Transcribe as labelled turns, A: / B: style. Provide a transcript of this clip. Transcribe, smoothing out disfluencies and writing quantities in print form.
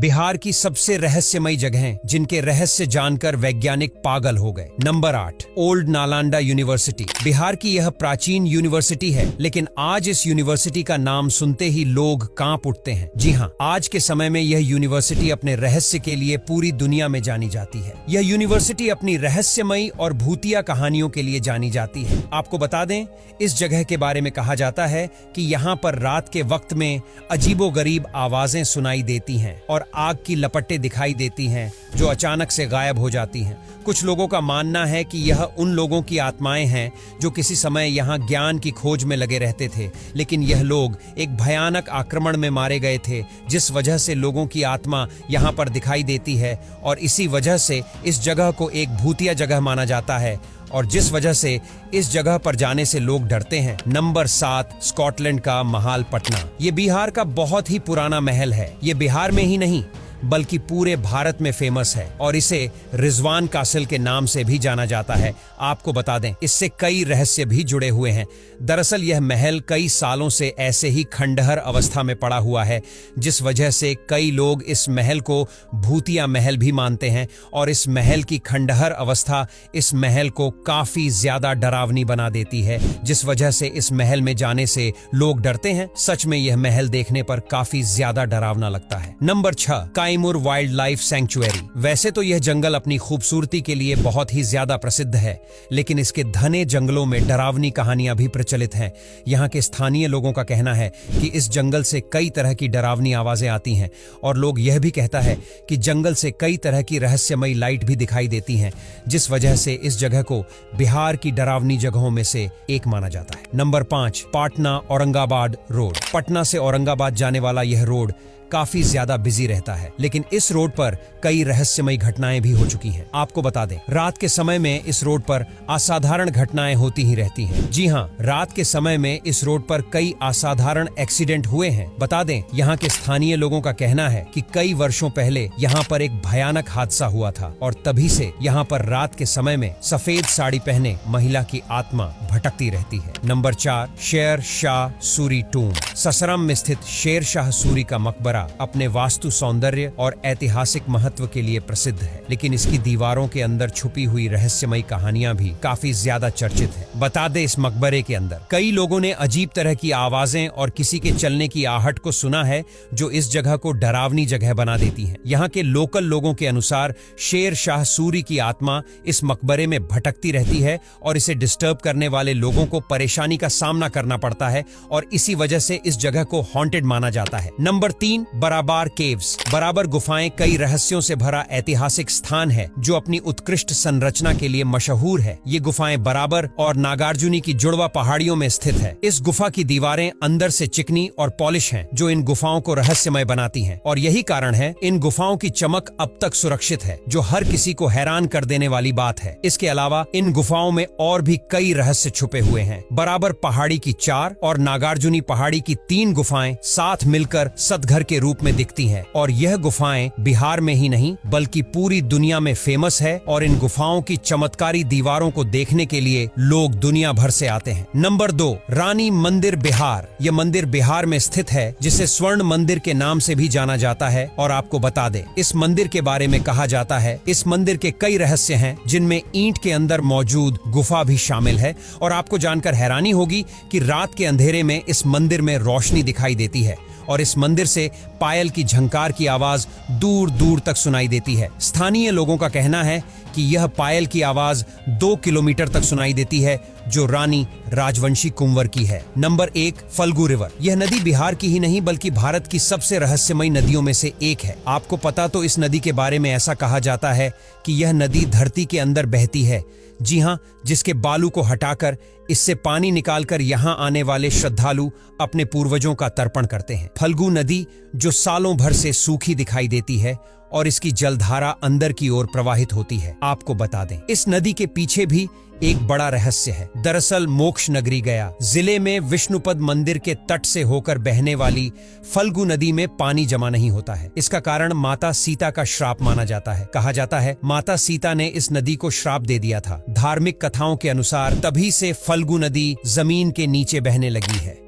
A: बिहार की सबसे रहस्यमयी जगहें जिनके रहस्य जानकर वैज्ञानिक पागल हो गए। Number 8, old Nalanda university. Bihar की यह प्राचीन यूनिवर्सिटी है, लेकिन आज इस यूनिवर्सिटी का नाम सुनते ही लोग कांप उठते हैं। जी हाँ, आज के समय में यह यूनिवर्सिटी अपने रहस्य के लिए पूरी दुनिया में जानी जाती है। यह यूनिवर्सिटी अपनी रहस्यमयी और भूतिया कहानियों के लिए जानी जाती है। आपको बता दें, इस जगह के बारे में कहा जाता है कि यहाँ पर रात के वक्त में अजीबोगरीब आवाजें सुनाई देती हैं और आग की लपटें दिखाई देती हैं जो अचानक से गायब हो जाती हैं। कुछ लोगों का मानना है कि यह उन लोगों की आत्माएं हैं जो किसी समय यहाँ ज्ञान की खोज में लगे रहते थे, लेकिन यह लोग एक भयानक आक्रमण में मारे गए थे, जिस वजह से लोगों की आत्मा यहाँ पर दिखाई देती है और इसी वजह से इस जगह को एक भूतिया जगह माना जाता है और जिस वजह से इस जगह पर जाने से लोग डरते हैं। नंबर 7, स्कॉटलैंड का महाल पटना। ये बिहार का बहुत ही पुराना महल है। ये बिहार में ही नहीं बल्कि पूरे भारत में फेमस है और इसे रिजवान कासिल के नाम से भी जाना जाता है। आपको बता दें, इससे कई रहस्य भी जुड़े हुए हैं। दरअसल यह महल कई सालों से ऐसे ही खंडहर अवस्था में पड़ा हुआ है, जिस वजह से कई लोग इस महल को भूतिया महल भी मानते हैं और इस महल की खंडहर अवस्था इस महल को काफी ज्यादा डरावनी बना देती है, जिस वजह से इस महल में जाने से लोग डरते हैं। सच में यह महल देखने पर काफी ज्यादा डरावना लगता है। Number 6, Kaimur wild life sanctuary. वैसे तो यह जंगल अपनी खूबसूरती के लिए बहुत ही ज्यादा प्रसिद्ध है, लेकिन इसके घने जंगलों में डरावनी कहानियां भी प्रचलित हैं। यहाँ के स्थानीय लोगों का कहना है कि इस जंगल से कई तरह की डरावनी आवाजें आती हैं और लोग यह भी कहता है कि जंगल से कई तरह की रहस्यमयी लाइट भी दिखाई देती हैं, जिस वजह से इस जगह को बिहार की डरावनी जगहों में से एक माना जाता है। Number 5, Patna Aurangabad road. पटना से औरंगाबाद जाने वाला यह रोड काफी ज्यादा बिजी रहता है, लेकिन इस रोड पर कई रहस्यमयी घटनाएं भी हो चुकी हैं। आपको बता दें, रात के समय में इस रोड पर असाधारण घटनाएं होती ही रहती हैं। जी हाँ, रात के समय में इस रोड पर कई असाधारण एक्सीडेंट हुए हैं। बता दें, यहाँ के स्थानीय लोगों का कहना है कि कई वर्षों पहले यहाँ पर एक भयानक हादसा हुआ था और तभी से यहाँ पर रात के समय में सफेद साड़ी पहने महिला की आत्मा भटकती रहती है। नंबर 4, शेर शाह सूरी टूम। ससरम में स्थित शेर शाह सूरी का मकबरा अपने वास्तु सौंदर्य और ऐतिहासिक महत्व के लिए प्रसिद्ध है, लेकिन इसकी दीवारों के अंदर छुपी हुई रहस्यमयी कहानियां भी काफी ज्यादा चर्चित है। बता दे, इस मकबरे के अंदर कई लोगों ने अजीब तरह की आवाजें और किसी के चलने की आहट को सुना है, जो इस जगह को डरावनी जगह बना देती है। यहाँ के लोकल लोगों के अनुसार शेर शाह सूरी की आत्मा इस मकबरे में भटकती रहती है और इसे डिस्टर्ब करने वाले लोगों को परेशानी का सामना करना पड़ता है और इसी वजह से इस जगह को हॉन्टेड माना जाता है। नंबर 3, बराबर केव्स। बराबर गुफाएं कई रहस्यों से भरा ऐतिहासिक स्थान है जो अपनी उत्कृष्ट संरचना के लिए मशहूर है। ये गुफाएं बराबर और नागार्जुनी की जुड़वा पहाड़ियों में स्थित है। इस गुफा की दीवारें अंदर से चिकनी और पॉलिश हैं, जो इन गुफाओं को रहस्यमय बनाती हैं और यही कारण है इन गुफाओं की चमक अब तक सुरक्षित है, जो हर किसी को हैरान कर देने वाली बात है। इसके अलावा इन गुफाओं में और भी कई रहस्य छुपे हुए हैं। बराबर पहाड़ी की 4 और नागार्जुनी पहाड़ी की 3 गुफाएं साथ मिलकर सतघर के रूप में दिखती हैं और यह गुफाएं बिहार में ही नहीं बल्कि पूरी दुनिया में फेमस है और इन गुफाओं की चमत्कारी दीवारों को देखने के लिए लोग दुनिया भर से आते हैं। नंबर 2, रानी मंदिर बिहार। यह मंदिर बिहार में स्थित है, जिसे स्वर्ण मंदिर के नाम से भी जाना जाता है और आपको बता दें, इस मंदिर के बारे में कहा जाता है इस मंदिर के कई रहस्य हैं, जिनमें ईंट के अंदर मौजूद गुफा भी शामिल है और आपको जानकर हैरानी होगी कि रात के अंधेरे में इस मंदिर में रोशनी दिखाई देती है और इस मंदिर से पायल की झंकार की आवाज दूर दूर तक सुनाई देती है। स्थानीय लोगों का कहना है कि यह पायल की आवाज 2 किलोमीटर तक सुनाई देती है, जो रानी राजवंशी कुंवर की है। Number 1, Falgu river. यह नदी बिहार की ही नहीं बल्कि भारत की सबसे रहस्यमयी नदियों में से एक है। आपको पता तो इस नदी के बारे में ऐसा कहा जाता है कि यह नदी धरती के अंदर बहती है। जी हाँ, जिसके बालू को हटाकर इससे पानी निकालकर यहाँ आने वाले श्रद्धालु अपने पूर्वजों का तर्पण करते हैं। फल्गु नदी जो सालों भर से सूखी दिखाई देती है और इसकी जलधारा अंदर की ओर प्रवाहित होती है। आपको बता दें, इस नदी के पीछे भी एक बड़ा रहस्य है। दरअसल मोक्ष नगरी गया जिले में विष्णुपद मंदिर के तट से होकर बहने वाली फल्गु नदी में पानी जमा नहीं होता है। इसका कारण माता सीता का श्राप माना जाता है। कहा जाता है माता सीता ने इस नदी को श्राप दे दिया था। धार्मिक कथाओं के अनुसार तभी से फल्गु नदी जमीन के नीचे बहने लगी है।